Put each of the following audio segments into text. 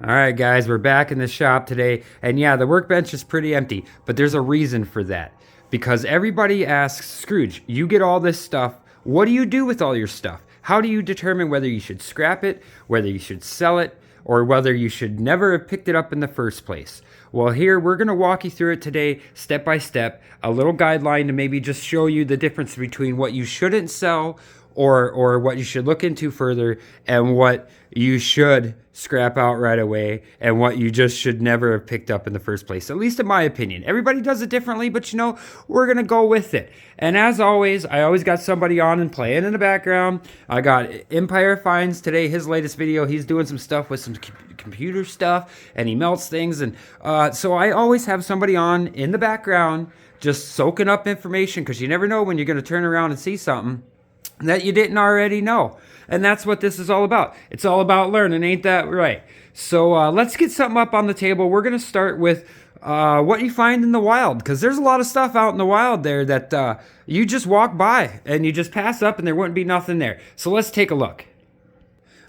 All right, guys, we're back in the shop today. And yeah, the workbench is pretty empty, but there's a reason for that. Because everybody asks, Scrooge, you get all this stuff. What do you do with all your stuff? How do you determine whether you should scrap it, whether you should sell it, or whether you should never have picked it up in the first place? Well, here we're going to walk you through it today, step by step, a little guideline to maybe just show you the difference between what you shouldn't sell or what you should look into further, and what you should scrap out right away, and what you just should never have picked up in the first place, at least in my opinion. Everybody does it differently, but you know, we're gonna go with it. And as always, I always got somebody on and playing in the background. I got Empire Finds today, his latest video. He's doing some stuff with some computer stuff, and he melts things, and so I always have somebody on in the background just soaking up information, because you never know when you're gonna turn around and see something that you didn't already know. And that's what this is all about. It's all about learning, ain't that right? So let's get something up on the table. We're going to start with what you find in the wild, because there's a lot of stuff out in the wild there that you just walk by and you just pass up and there wouldn't be nothing there. So let's take a look.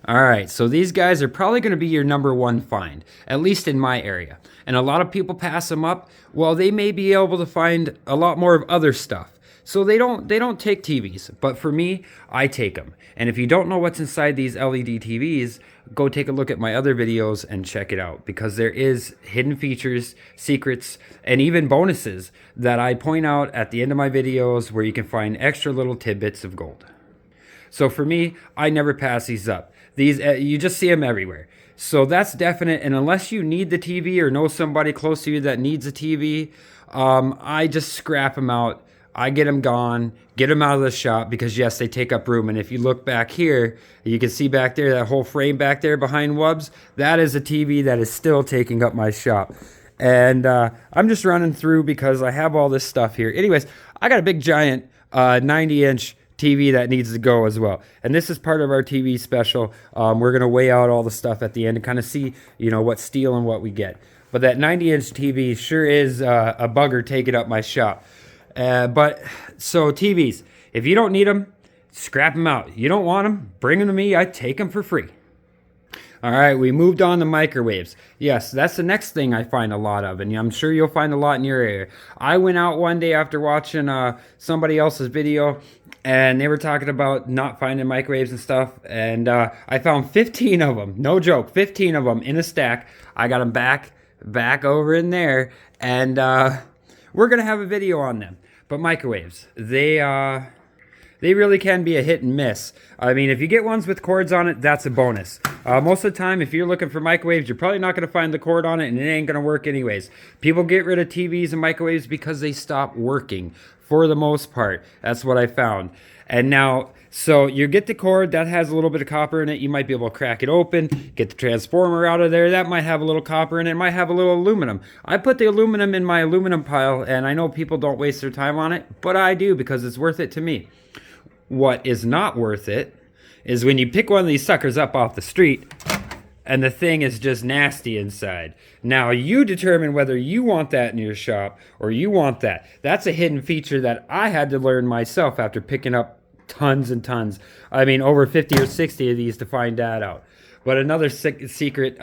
All right, so these guys are probably going to be your number one find, at least in my area. And a lot of people pass them up. Well, they may be able to find a lot more of other stuff. So they don't take TVs, but for me, I take them. And if you don't know what's inside these LED TVs, go take a look at my other videos and check it out, because there is hidden features, secrets, and even bonuses that I point out at the end of my videos where you can find extra little tidbits of gold. So for me, I never pass these up. These you just see them everywhere. So that's definite, and unless you need the TV or know somebody close to you that needs a TV, I just scrap them out. I get them gone, get them out of the shop, because yes, they take up room. And if you look back here, you can see back there, that whole frame back there behind Wubbs, that is a TV that is still taking up my shop. And I'm just running through because I have all this stuff here. Anyways, I got a big giant 90-inch TV that needs to go as well. And this is part of our TV special. We're gonna weigh out all the stuff at the end and kind of see, you know, what's steel and what we get. But that 90-inch TV sure is a bugger taking up my shop. But so TVs, if you don't need them, scrap them out. You don't want them, bring them to me. I take them for free. All right, we moved on to microwaves. Yes, that's the next thing I find a lot of, and I'm sure you'll find a lot in your area. I went out one day after watching somebody else's video, and they were talking about not finding microwaves and stuff, and I found 15 of them. No joke, 15 of them in a stack. I got them back over in there, and we're gonna have a video on them. But microwaves, they really can be a hit and miss. I mean, if you get ones with cords on it, that's a bonus. Most of the time, if you're looking for microwaves, you're probably not going to find the cord on it, and it ain't going to work anyways. People get rid of TVs and microwaves because they stop working, for the most part. That's what I found. And now, so you get the cord, that has a little bit of copper in it. You might be able to crack it open, get the transformer out of there. That might have a little copper in it. It might have a little aluminum. I put the aluminum in my aluminum pile, and I know people don't waste their time on it, but I do, because it's worth it to me. What is not worth it is when you pick one of these suckers up off the street and the thing is just nasty inside. Now you determine whether you want that in your shop or you want that. That's a hidden feature that I had to learn myself after picking up tons and tons. I mean, over 50 or 60 of these to find that out. But another secret,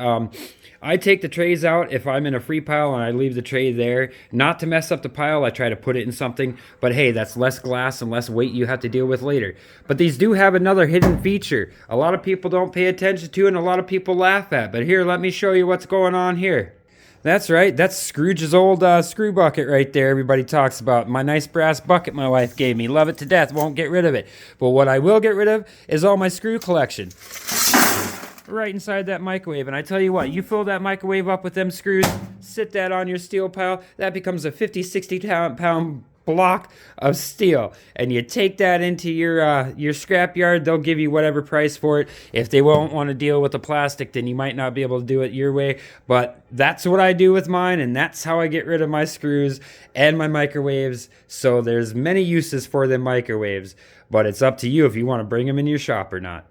I take the trays out if I'm in a free pile and I leave the tray there. Not to mess up the pile, I try to put it in something. But hey, that's less glass and less weight you have to deal with later. But these do have another hidden feature. A lot of people don't pay attention to and a lot of people laugh at. But here, let me show you what's going on here. That's right, that's Scrooge's old screw bucket right there everybody talks about. My nice brass bucket my wife gave me. Love it to death, won't get rid of it. But what I will get rid of is all my screw collection. Right inside that microwave. And I tell you what, you fill that microwave up with them screws, sit that on your steel pile, that becomes a 50, 60 pound block of steel. And you take that into your scrap yard, they'll give you whatever price for it. If they won't want to deal with the plastic, then you might not be able to do it your way. But that's what I do with mine, and that's how I get rid of my screws and my microwaves. So there's many uses for them microwaves, but it's up to you if you want to bring them in your shop or not.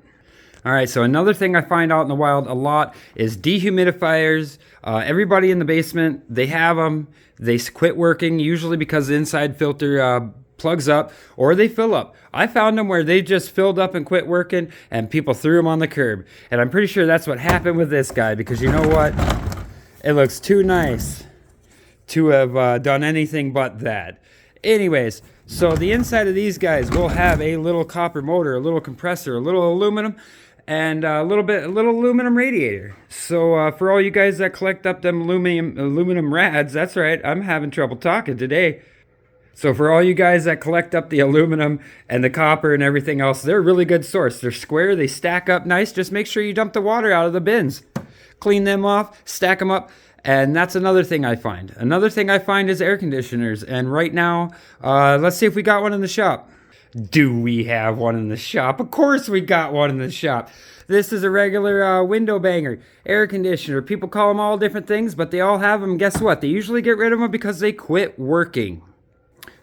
All right, so another thing I find out in the wild a lot is dehumidifiers. Everybody in the basement, they have them. They quit working, usually because the inside filter plugs up or they fill up. I found them where they just filled up and quit working and people threw them on the curb. And I'm pretty sure that's what happened with this guy, because you know what? It looks too nice to have done anything but that. Anyways, so the inside of these guys will have a little copper motor, a little compressor, a little aluminum, and a little aluminum radiator. So for all you guys that collect up them aluminum rads, that's right, I'm having trouble talking today. So for all you guys that collect up the aluminum and the copper and everything else, they're a really good source. They're square, they stack up nice. Just make sure you dump the water out of the bins. Clean them off, stack them up. And that's another thing I find. Another thing I find is air conditioners. And right now, let's see if we got one in the shop. Do we have one in the shop? Of course we got one in the shop. This is a regular window banger, air conditioner. People call them all different things, but they all have them. Guess what? They usually get rid of them because they quit working.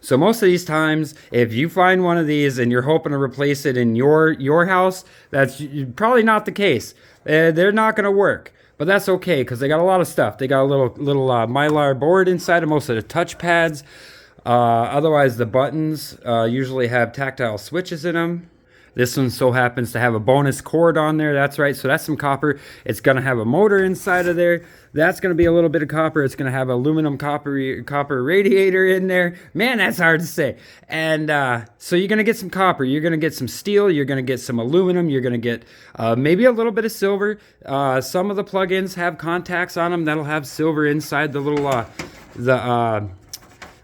So most of these times, if you find one of these and you're hoping to replace it in your house, that's probably not the case. They're not going to work. But that's okay, because they got a lot of stuff. They got a little Mylar board inside of most of the touch pads. Otherwise, the buttons usually have tactile switches in them. This one so happens to have a bonus cord on there. That's right. So that's some copper. It's going to have a motor inside of there. That's going to be a little bit of copper. It's going to have aluminum copper radiator in there. Man, that's hard to say. And so you're going to get some copper. You're going to get some steel. You're going to get some aluminum. You're going to get maybe a little bit of silver. Some of the plugins have contacts on them that'll have silver inside the little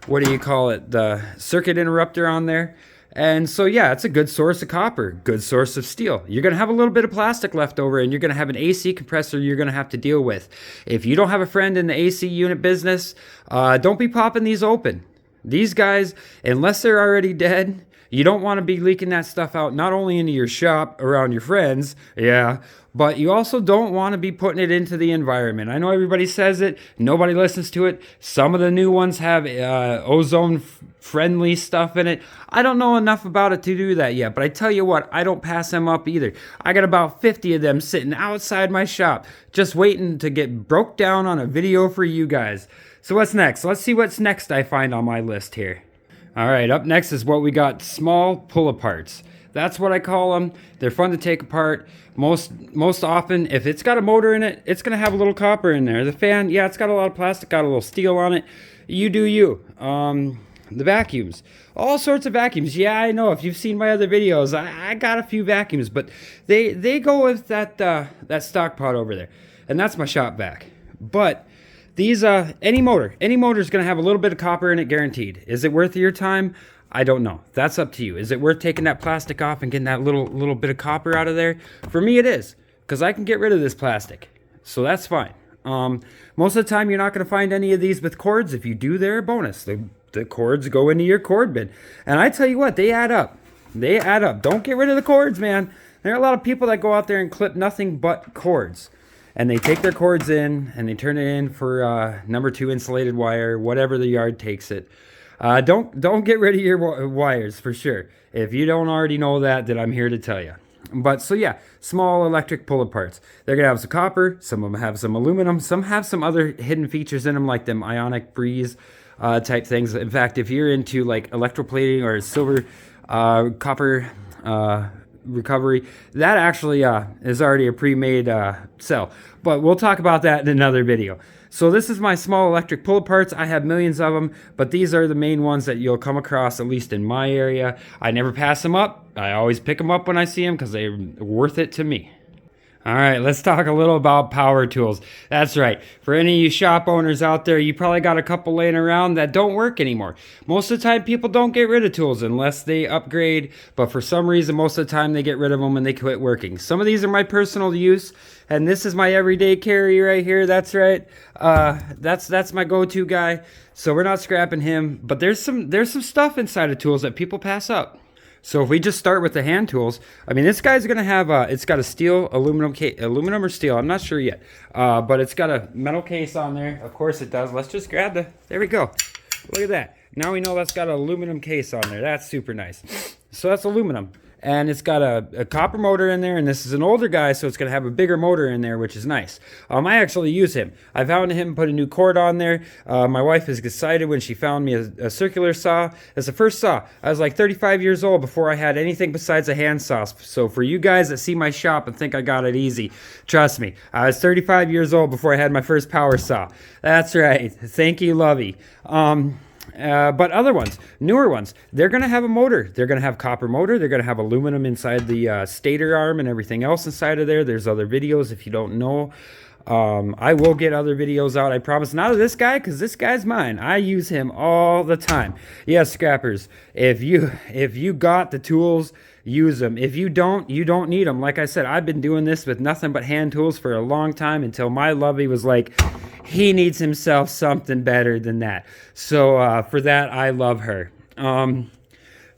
what do you call it? The circuit interrupter on there. And so, yeah, it's a good source of copper, good source of steel. You're going to have a little bit of plastic left over, and you're going to have an AC compressor you're going to have to deal with. If you don't have a friend in the AC unit business, don't be popping these open. These guys, unless they're already dead, you don't want to be leaking that stuff out, not only into your shop, around your friends, yeah, but you also don't want to be putting it into the environment. I know everybody says it, nobody listens to it. Some of the new ones have ozone-friendly stuff in it. I don't know enough about it to do that yet, but I tell you what, I don't pass them up either. I got about 50 of them sitting outside my shop, just waiting to get broke down on a video for you guys. So what's next? Let's see what's next I find on my list here. All right, up next is what we got, small pull-aparts. That's what I call them. They're fun to take apart. Most often, if it's got a motor in it, it's going to have a little copper in there. The fan, yeah, it's got a lot of plastic, got a little steel on it. You do you. The vacuums. All sorts of vacuums. Yeah, I know. If you've seen my other videos, I got a few vacuums, but they go with that stock pot over there. And that's my shop vac. But these, any motor is going to have a little bit of copper in it, guaranteed. Is it worth your time? I don't know. That's up to you. Is it worth taking that plastic off and getting that little bit of copper out of there? For me, it is, because I can get rid of this plastic. So that's fine. Most of the time, you're not going to find any of these with cords. If you do, they're a bonus. The cords go into your cord bin. And I tell you what, they add up. They add up. Don't get rid of the cords, man. There are a lot of people that go out there and clip nothing but cords. And they take their cords in and they turn it in for number 2 insulated wire, whatever the yard takes it. Don't get rid of your wires for sure. If you don't already know that, then I'm here to tell you. But so yeah, small electric pull-aparts. They're gonna have some copper. Some of them have some aluminum. Some have some other hidden features in them, like them ionic breeze type things. In fact, if you're into like electroplating or silver copper recovery, that actually is already a pre-made cell, but we'll talk about that in another video. So this is my small electric pull-aparts. I have millions of them, but these are the main ones that you'll come across, at least in my area. I never pass them up. I always pick them up when I see them because they're worth it to me. All right, let's talk a little about power tools. That's right. For any of you shop owners out there, you probably got a couple laying around that don't work anymore. Most of the time, people don't get rid of tools unless they upgrade, but for some reason, most of the time, they get rid of them and they quit working. Some of these are my personal use, and this is my everyday carry right here. That's right. That's my go-to guy, so we're not scrapping him, but there's some stuff inside of tools that people pass up. So if we just start with the hand tools, I mean, this guy's going to have, it's got a steel, aluminum or steel, I'm not sure yet. But it's got a metal case on there. Of course it does. Let's just grab there we go. Look at that. Now we know that's got an aluminum case on there. That's super nice. So that's aluminum. and it's got a copper motor in there, and this is an older guy, so it's going to have a bigger motor in there, which is nice. I actually use him. I found him, put a new cord on there. My wife is excited when she found me a circular saw. It's the first saw. I was like 35 years old before I had anything besides a handsaw. So for you guys that see my shop and think I got it easy, trust me, I was 35 years old before I had my first power saw. That's right. Thank you, Lovey. But other ones, newer ones, they're going to have a motor. They're going to have copper motor. They're going to have aluminum inside the stator arm and everything else inside of there. There's other videos if you don't know. I will get other videos out, I promise. Not of this guy, because this guy's mine. I use him all the time. Yes, scrappers, if you got the tools, use them. If you don't, you don't need them. Like I said, I've been doing this with nothing but hand tools for a long time until my lovey was like, he needs himself something better than that. So for that, I love her.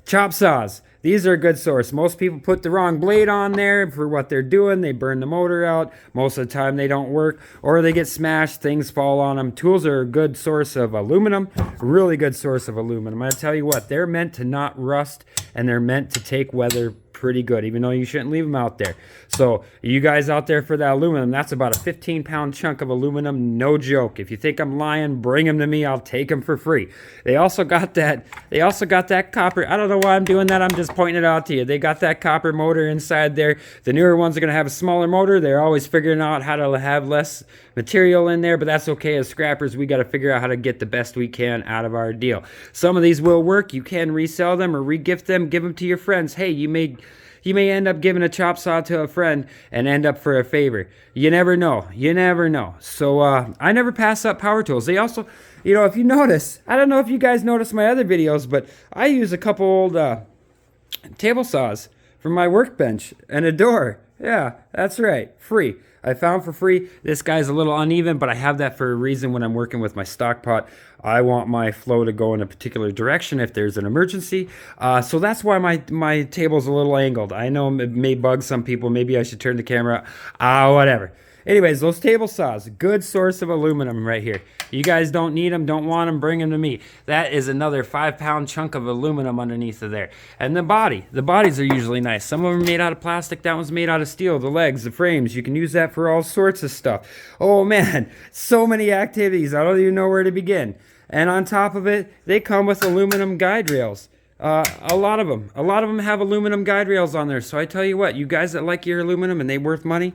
Chop saws. These are a good source. Most people put the wrong blade on there for what they're doing. They burn the motor out. Most of the time they don't work, or they get smashed. Things fall on them. Tools are a good source of aluminum. Really good source of aluminum. I tell you what, they're meant to not rust, and they're meant to take weather pretty good, even though you shouldn't leave them out there. So you guys out there for that aluminum, that's about a 15-pound chunk of aluminum, no joke. If you think I'm lying, bring them to me. I'll take them for free. They also got that copper. I don't know why I'm doing that. I'm just pointing it out to you. They got that copper motor inside there. The newer ones are going to have a smaller motor. They're always figuring out how to have less material in there, but that's okay. As scrappers, we got to figure out how to get the best we can out of our deal. Some of these will work. You can resell them or regift them, give them to your friends. Hey, you may end up giving a chop saw to a friend and end up for a favor. You never know. You never know. So I never pass up power tools. They also, if you notice, I don't know if you guys notice my other videos, but I use a couple old table saws for my workbench and a door. Yeah, that's right. Free. I found for free. This guy's a little uneven, but I have that for a reason. When I'm working with my stock pot, I want my flow to go in a particular direction if there's an emergency. So that's why my table's a little angled. I know it may bug some people. Maybe I should turn the camera. Whatever. Anyways, those table saws, good source of aluminum right here. You guys don't need them, don't want them, bring them to me. That is another 5-pound chunk of aluminum underneath of there. And the bodies are usually nice. Some of them are made out of plastic, that one's made out of steel. The legs, the frames, you can use that for all sorts of stuff. Oh man, so many activities, I don't even know where to begin. And on top of it, they come with aluminum guide rails. A lot of them have aluminum guide rails on there. So I tell you what, you guys that like your aluminum and they worth money,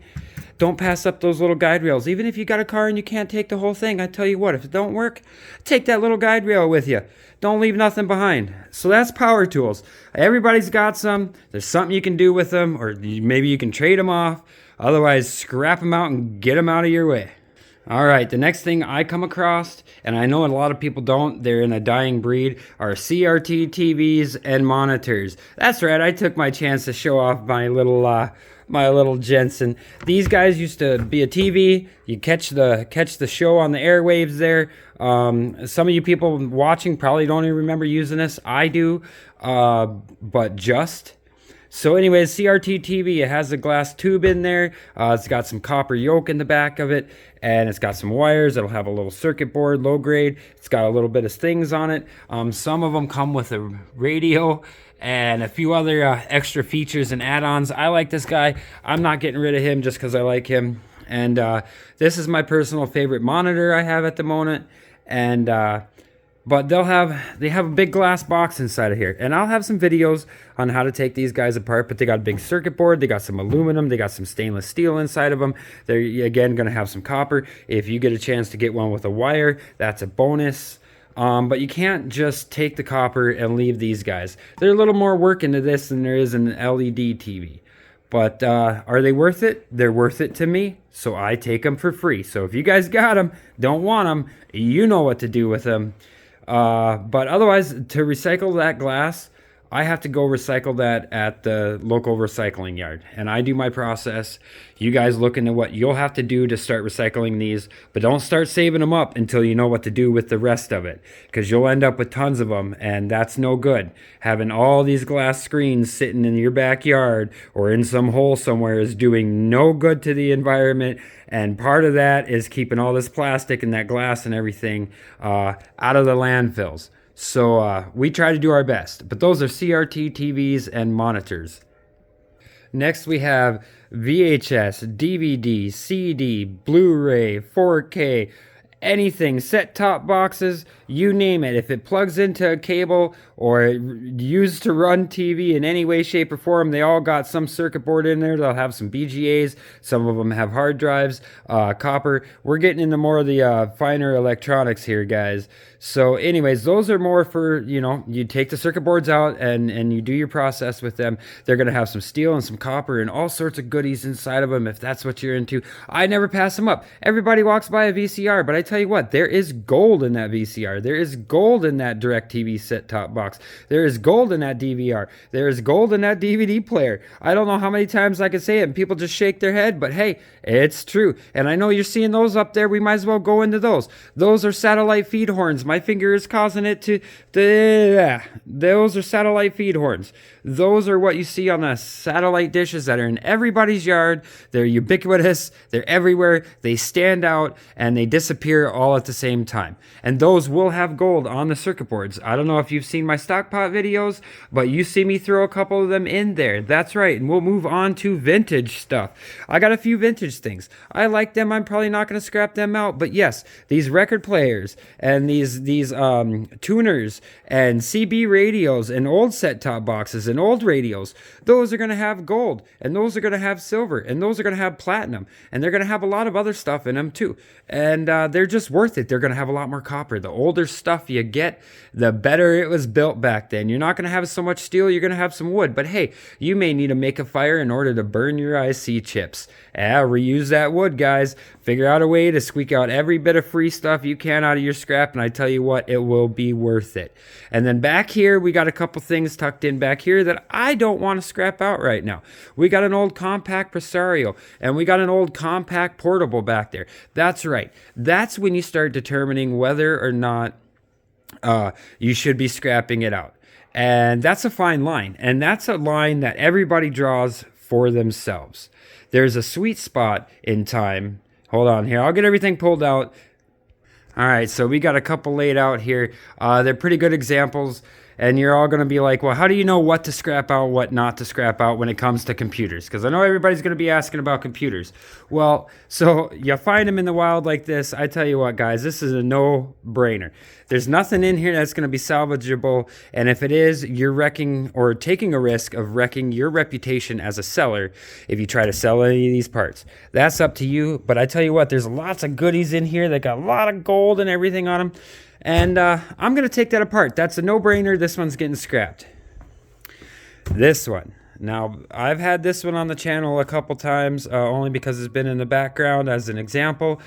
don't pass up those little guide rails. Even if you got a car and you can't take the whole thing, I tell you what, if it don't work, take that little guide rail with you. Don't leave nothing behind. So that's power tools. Everybody's got some. There's something you can do with them, or maybe you can trade them off. Otherwise, scrap them out and get them out of your way. All right, the next thing I come across, and I know a lot of people don't, they're in a dying breed, are CRT TVs and monitors. That's right, I took my chance to show off my little Jensen. These guys used to be a TV. You catch the show on the airwaves there. Some of you people watching probably don't even remember using this. I do, but just. So anyways, CRT TV, it has a glass tube in there. It's got some copper yoke in the back of it, and it's got some wires. It'll have a little circuit board, low grade. It's got a little bit of things on it. Some of them come with a radio and a few other extra features and add-ons. I like this guy. I'm not getting rid of him just because I like him. And this is my personal favorite monitor I have at the moment. And but they have a big glass box inside of here, and I'll have some videos on how to take these guys apart. But they got a big circuit board, they got some aluminum, they got some stainless steel inside of them. They're again going to have some copper. If you get a chance to get one with a wire, that's a bonus. But you can't just take the copper and leave these guys. There's a little more work into this than there is in an LED TV. But are they worth it? They're worth it to me, so I take them for free. So if you guys got them, don't want them, you know what to do with them. But otherwise, to recycle that glass, I have to go recycle that at the local recycling yard. And I do my process. You guys look into what you'll have to do to start recycling these. But don't start saving them up until you know what to do with the rest of it. Because you'll end up with tons of them, and that's no good. Having all these glass screens sitting in your backyard or in some hole somewhere is doing no good to the environment. And part of that is keeping all this plastic and that glass and everything out of the landfills. So we try to do our best. But those are CRT TVs and monitors. Next we have VHS, DVD, CD, Blu-ray, 4K, anything, set-top boxes, you name it. If it plugs into a cable or used to run TV in any way, shape, or form, they all got some circuit board in there. They'll have some BGAs. Some of them have hard drives, copper. We're getting into more of the finer electronics here, guys. So anyways, those are more for, you know, you take the circuit boards out and you do your process with them. They're going to have some steel and some copper and all sorts of goodies inside of them if that's what you're into. I never pass them up. Everybody walks by a VCR, but I tell you what, there is gold in that VCR. There is gold in that DirecTV set-top box. There is gold in that DVR. There is gold in that DVD player. I don't know how many times I can say it and people just shake their head, but hey, it's true. And I know you're seeing those up there. We might as well go into those. Those are satellite feed horns. My finger is causing it to... Those are satellite feed horns. Those are what you see on the satellite dishes that are in everybody's yard. They're ubiquitous. They're everywhere. They stand out and they disappear all at the same time. And those will have gold on the circuit boards. I don't know if you've seen my stockpot videos, but you see me throw a couple of them in there. That's right. And we'll move on to vintage stuff. I got a few vintage things. I like them. I'm probably not going to scrap them out. But yes, these record players and these tuners and CB radios and old set-top boxes and old radios, those are going to have gold, and those are going to have silver, and those are going to have platinum, and they're going to have a lot of other stuff in them too. And they're just worth it. They're going to have a lot more copper. The older stuff you get, the better it was built back then. You're not going to have so much steel. You're going to have some wood. But hey, you may need to make a fire in order to burn your IC chips. Reuse that wood, guys. Figure out a way to squeak out every bit of free stuff you can out of your scrap, and I tell you what, it will be worth it. And then back here, we got a couple things tucked in back here that I don't want to scrap out right now. We got an old compact Presario, and we got an old compact portable back there. That's right. That's when you start determining whether or not you should be scrapping it out. And that's a fine line. And that's a line that everybody draws for themselves. There's a sweet spot in time. Hold on here. I'll get everything pulled out. All right, so we got a couple laid out here. They're pretty good examples. And you're all going to be like, well, how do you know what to scrap out, what not to scrap out when it comes to computers? Because I know everybody's going to be asking about computers. Well, so you find them in the wild like this. I tell you what, guys, this is a no-brainer. There's nothing in here that's going to be salvageable. And if it is, you're wrecking or taking a risk of wrecking your reputation as a seller if you try to sell any of these parts. That's up to you. But I tell you what, there's lots of goodies in here that got a lot of gold and everything on them. And I'm going to take that apart. That's a no-brainer. This one's getting scrapped. This one. Now, I've had this one on the channel a couple times, only because it's been in the background as an example.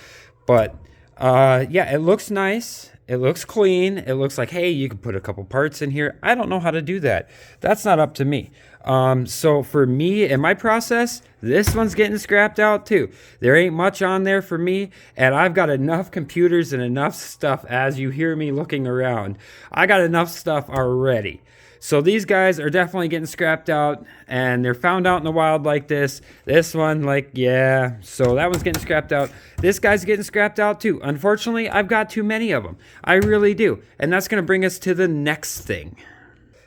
But, yeah, it looks nice. It looks clean. It looks like, hey, you can put a couple parts in here. I don't know how to do that. That's not up to me. So for me and my process, this one's getting scrapped out too. There ain't much on there for me, and I've got enough computers and enough stuff as you hear me looking around. I got enough stuff already. So these guys are definitely getting scrapped out, and they're found out in the wild like this. This one, like, yeah. So that one's getting scrapped out. This guy's getting scrapped out too. Unfortunately, I've got too many of them. I really do. And that's going to bring us to the next thing.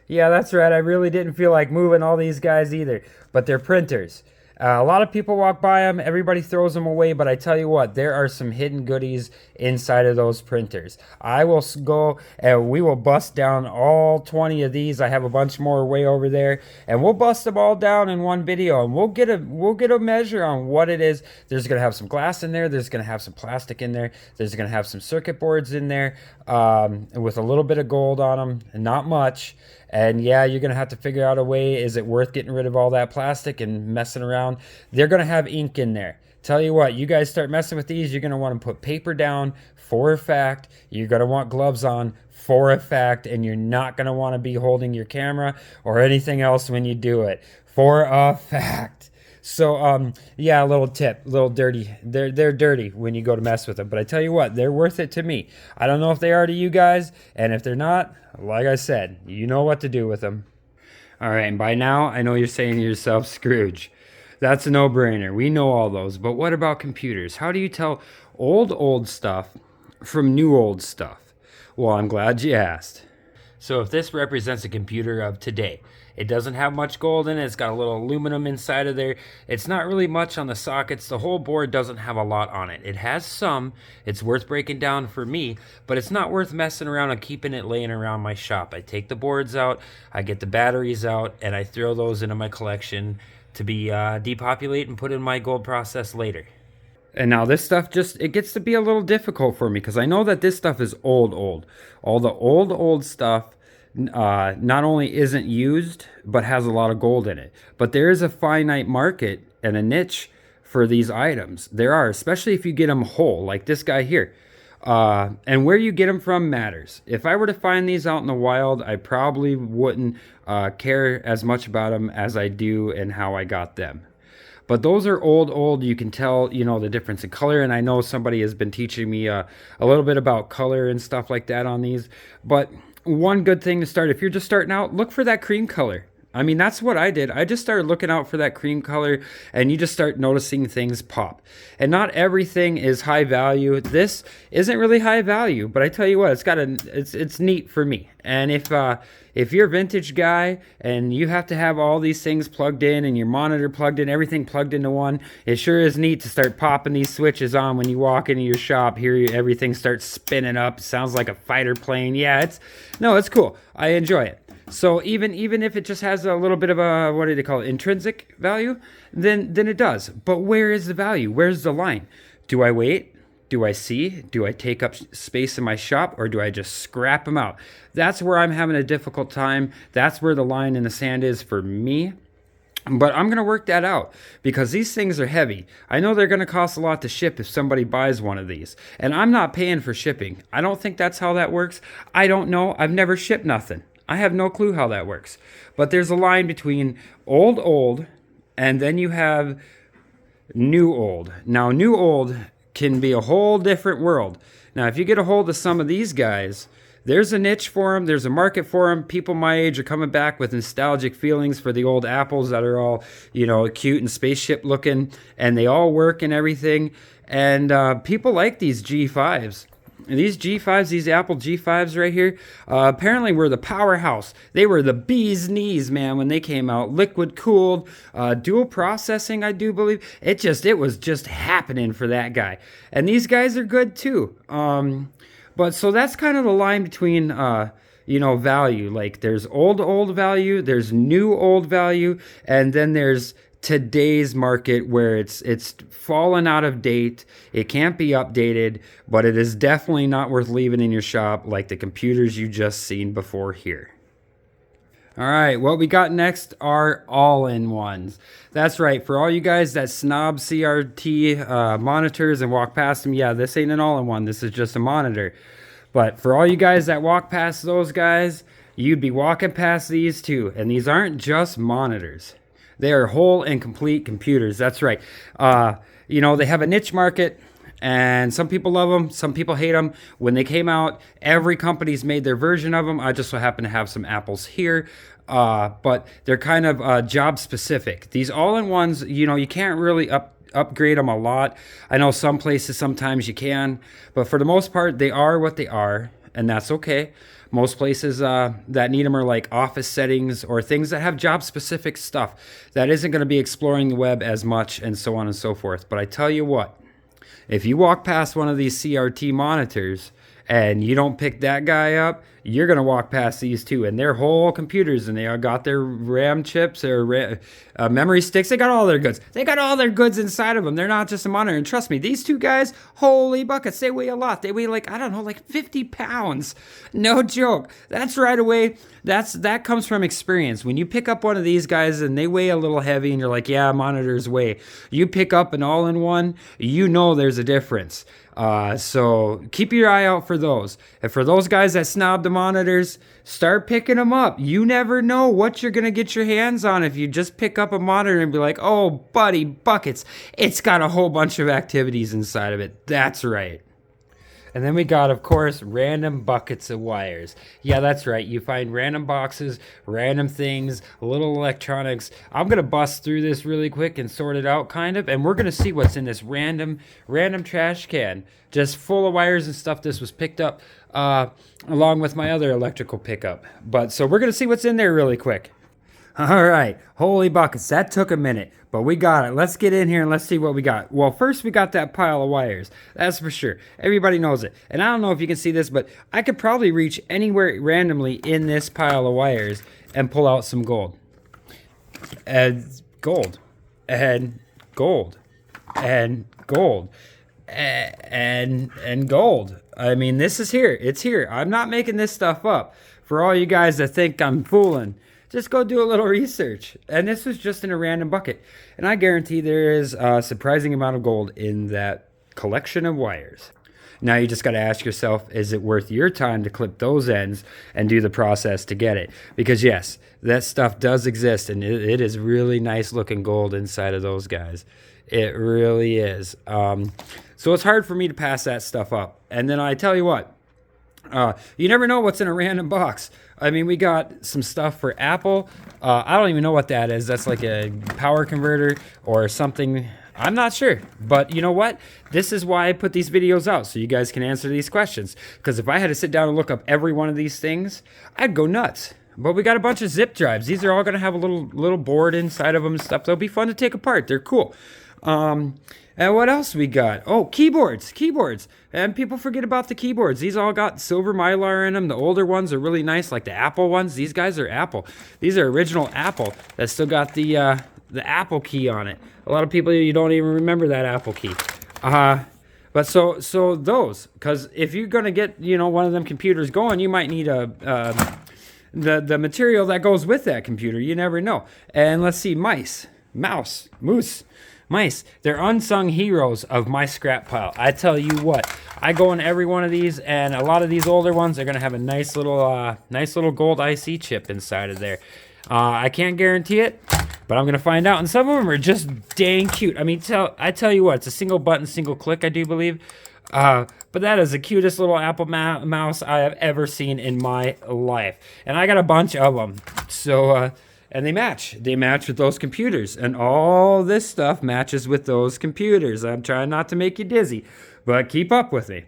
Yeah, that's right. I really didn't feel like moving all these guys either, but they're printers. A lot of people walk by them. Everybody throws them away, but I tell you what, there are some hidden goodies inside of those printers. I will go and we will bust down all 20 of these. I have a bunch more way over there, and we'll bust them all down in one video, and we'll get a measure on what it is. There's going to have some glass in there. There's going to have some plastic in there. There's going to have some circuit boards in there with a little bit of gold on them, and not much. And yeah, you're going to have to figure out a way. Is it worth getting rid of all that plastic and messing around? They're going to have ink in there. Tell you what, you guys start messing with these, you're going to want to put paper down for a fact. You're going to want gloves on for a fact. And you're not going to want to be holding your camera or anything else when you do it for a fact. So, yeah, a little tip, a little dirty. They're dirty when you go to mess with them. But I tell you what, they're worth it to me. I don't know if they are to you guys. And if they're not, like I said, you know what to do with them. All right, and by now, I know you're saying to yourself, Scrooge, that's a no-brainer. We know all those. But what about computers? How do you tell old stuff from new old stuff? Well, I'm glad you asked. So if this represents a computer of today, it doesn't have much gold in it. It's got a little aluminum inside of there. It's not really much on the sockets. The whole board doesn't have a lot on it. It has some. It's worth breaking down for me, but it's not worth messing around and keeping it laying around my shop. I take the boards out, I get the batteries out, and I throw those into my collection to be depopulate and put in my gold process later. And now this stuff it gets to be a little difficult for me because I know that this stuff is old. All the old stuff not only isn't used, but has a lot of gold in it. But there is a finite market and a niche for these items. There are, especially if you get them whole, like this guy here. And where you get them from matters. If I were to find these out in the wild, I probably wouldn't care as much about them as I do and how I got them. But those are old. You can tell, the difference in color. And I know somebody has been teaching me a little bit about color and stuff like that on these. But one good thing to start, if you're just starting out, look for that cream color. I mean, that's what I did. I just started looking out for that cream color, and you just start noticing things pop. And not everything is high value. This isn't really high value, but I tell you what, it's neat for me. And if you're a vintage guy and you have to have all these things plugged in and your monitor plugged in, everything plugged into one, it sure is neat to start popping these switches on when you walk into your shop. Everything starts spinning up. It sounds like a fighter plane. Yeah, it's cool. I enjoy it. So even if it just has a little bit of a, what do they call it, intrinsic value, then it does. But where is the value? Where's the line? Do I wait? Do I see? Do I take up space in my shop, or do I just scrap them out? That's where I'm having a difficult time. That's where the line in the sand is for me. But I'm going to work that out because these things are heavy. I know they're going to cost a lot to ship if somebody buys one of these. And I'm not paying for shipping. I don't think that's how that works. I don't know. I've never shipped nothing. I have no clue how that works. But there's a line between old, and then you have new old. Now, new old can be a whole different world. Now, if you get a hold of some of these guys, there's a niche for them. There's a market for them. People my age are coming back with nostalgic feelings for the old apples that are all, cute and spaceship looking, and they all work and everything. And people like these G5s. These G5s, these Apple G5s right here, apparently were the powerhouse. They were the bee's knees, man, when they came out. Liquid cooled, dual processing, I do believe. It was just happening for that guy. And these guys are good too. But so that's kind of the line between, value. Like there's old value, there's new old value, and then there's today's market where it's fallen out of date. It can't be updated, but it is definitely not worth leaving in your shop like the computers you just seen before here. All right, what we got next are all-in-ones. That's right, for all you guys that snob CRT monitors and walk past them, yeah, this ain't an all-in-one, this is just a monitor. But for all you guys that walk past those guys, you'd be walking past these too. And these aren't just monitors. They are whole and complete computers. That's right. They have a niche market, and some people love them, some people hate them. When they came out, every company's made their version of them. I just so happen to have some Apples here, but they're kind of job specific. These all-in-ones, you can't really upgrade them a lot. I know some places sometimes you can, but for the most part, they are what they are, and that's okay. Most places that need them are like office settings or things that have job-specific stuff that isn't going to be exploring the web as much and so on and so forth. But I tell you what, if you walk past one of these CRT monitors and you don't pick that guy up, you're going to walk past these two. And they're whole computers, and they all got their RAM chips or memory sticks. They got all their goods. They got all their goods inside of them. They're not just a monitor. And trust me, these two guys, holy buckets, they weigh a lot. They weigh like 50 pounds. No joke. That's right away. That comes from experience. When you pick up one of these guys and they weigh a little heavy and you're like, yeah, monitors weigh. You pick up an all-in-one, there's a difference. So keep your eye out for those. And for those guys that snob the monitors, start picking them up. You never know what you're going to get your hands on if you just pick up a monitor and be like, oh, buddy, buckets. It's got a whole bunch of activities inside of it. That's right. And then we got, of course, random buckets of wires. Yeah, that's right. You find random boxes, random things, little electronics. I'm going to bust through this really quick and sort it out, kind of. And we're going to see what's in this random trash can. Just full of wires and stuff. This was picked up along with my other electrical pickup. But so we're going to see what's in there really quick. All right, holy buckets, that took a minute, but we got it. Let's get in here and let's see what we got. Well, first we got that pile of wires, that's for sure. Everybody knows it. And I don't know if you can see this, but I could probably reach anywhere randomly in this pile of wires and pull out some gold. And gold. And gold. And gold. And gold. I mean, this is here. It's here. I'm not making this stuff up. For all you guys that think I'm fooling, just go do a little research. And this was just in a random bucket. And I guarantee there is a surprising amount of gold in that collection of wires. Now you just got to ask yourself, is it worth your time to clip those ends and do the process to get it? Because yes, that stuff does exist, and it is really nice looking gold inside of those guys. It really is. So it's hard for me to pass that stuff up. And then I tell you what, you never know what's in a random box. I mean, we got some stuff for Apple. I don't even know what that is. That's like a power converter or something. I'm not sure. But you know what? This is why I put these videos out, so you guys can answer these questions. Because if I had to sit down and look up every one of these things, I'd go nuts. But we got a bunch of zip drives. These are all going to have a little board inside of them and stuff. They'll be fun to take apart. They're cool. And what else we got? Oh, keyboards. And people forget about the keyboards. These all got silver Mylar in them. The older ones are really nice, like the Apple ones. These guys are Apple. These are original Apple that still got the Apple key on it. A lot of people, you don't even remember that Apple key. But so those, because if you're gonna get one of them computers going, you might need the material that goes with that computer. You never know. And let's see, mice. They're unsung heroes of my scrap pile. I tell you what, I go in every one of these, and a lot of these older ones are gonna have a nice little gold IC chip inside of there. I can't guarantee it, but I'm gonna find out. And some of them are just dang cute. I mean, I tell you what, it's a single button, single click, I do believe. But that is the cutest little Apple mouse I have ever seen in my life, and I got a bunch of them. So. And they match with those computers, and all this stuff matches with those computers. I'm trying not to make you dizzy, but keep up with me.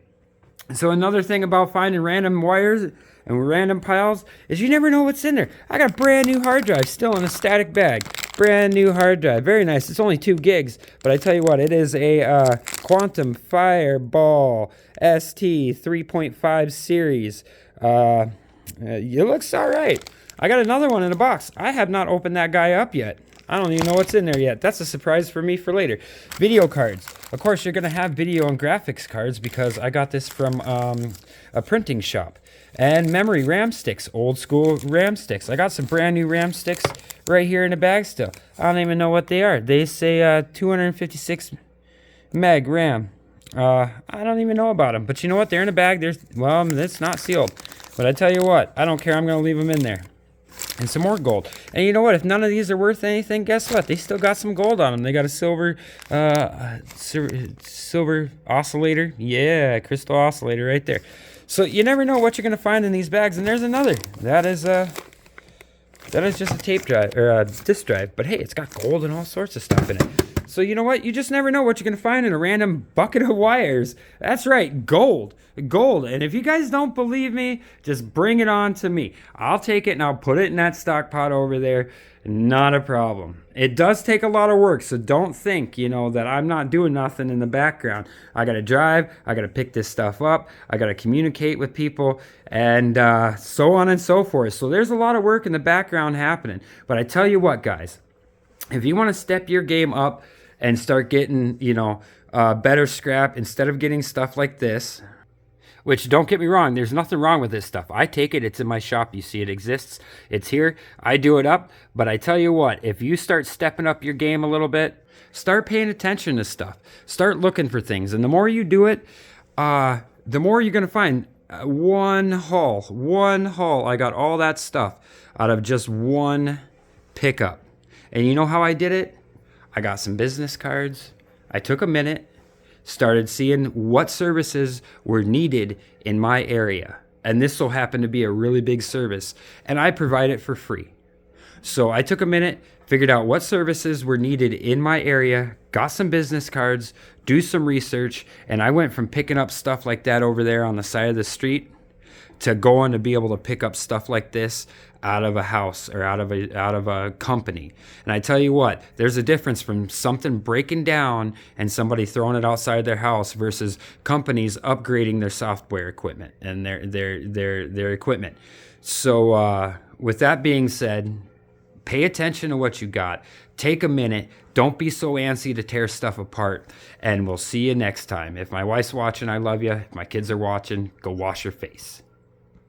So another thing about finding random wires and random piles is you never know what's in there. I got a brand new hard drive still in a static bag. Brand new hard drive, very nice. It's only 2 gigs, but I tell you what, it is a Quantum Fireball ST 3.5 series. It looks all right. I got another one in a box. I have not opened that guy up yet. I don't even know what's in there yet. That's a surprise for me for later. Video cards. Of course, you're going to have video and graphics cards because I got this from a printing shop. And memory RAM sticks, old school RAM sticks. I got some brand new RAM sticks right here in the bag still. I don't even know what they are. They say 256 meg RAM. I don't even know about them. But you know what? They're in a bag. Well, it's not sealed. But I tell you what, I don't care. I'm going to leave them in there. And some more gold. And you know what? If none of these are worth anything, guess what? They still got some gold on them. They got a silver oscillator. Yeah, crystal oscillator right there. So you never know what you're going to find in these bags. And there's another. That is just a tape drive, or a disk drive. But hey, it's got gold and all sorts of stuff in it. So you know what? You just never know what you're going to find in a random bucket of wires. That's right, gold. And if you guys don't believe me, just bring it on to me. I'll take it and I'll put it in that stock pot over there. Not a problem. It does take a lot of work, so don't think, that I'm not doing nothing in the background. I got to drive. I got to pick this stuff up. I got to communicate with people, and so on and so forth. So there's a lot of work in the background happening. But I tell you what, guys, if you want to step your game up and start getting, better scrap instead of getting stuff like this, which, don't get me wrong, there's nothing wrong with this stuff. I take it. It's in my shop. You see it exists. It's here. I do it up. But I tell you what, if you start stepping up your game a little bit, start paying attention to stuff. Start looking for things. And the more you do it, the more you're going to find. One haul. I got all that stuff out of just one pickup. And you know how I did it? I got some business cards. I took a minute, started seeing what services were needed in my area. And this so happened to be a really big service, and I provide it for free. So I took a minute, figured out what services were needed in my area, got some business cards, do some research, and I went from picking up stuff like that over there on the side of the street to going to be able to pick up stuff like this out of a house or out of a company. And I tell you what, there's a difference from something breaking down and somebody throwing it outside their house versus companies upgrading their software equipment and their equipment. So with that being said, pay attention to what you got. Take a minute. Don't be so antsy to tear stuff apart. And we'll see you next time. If my wife's watching, I love you. If my kids are watching, go wash your face.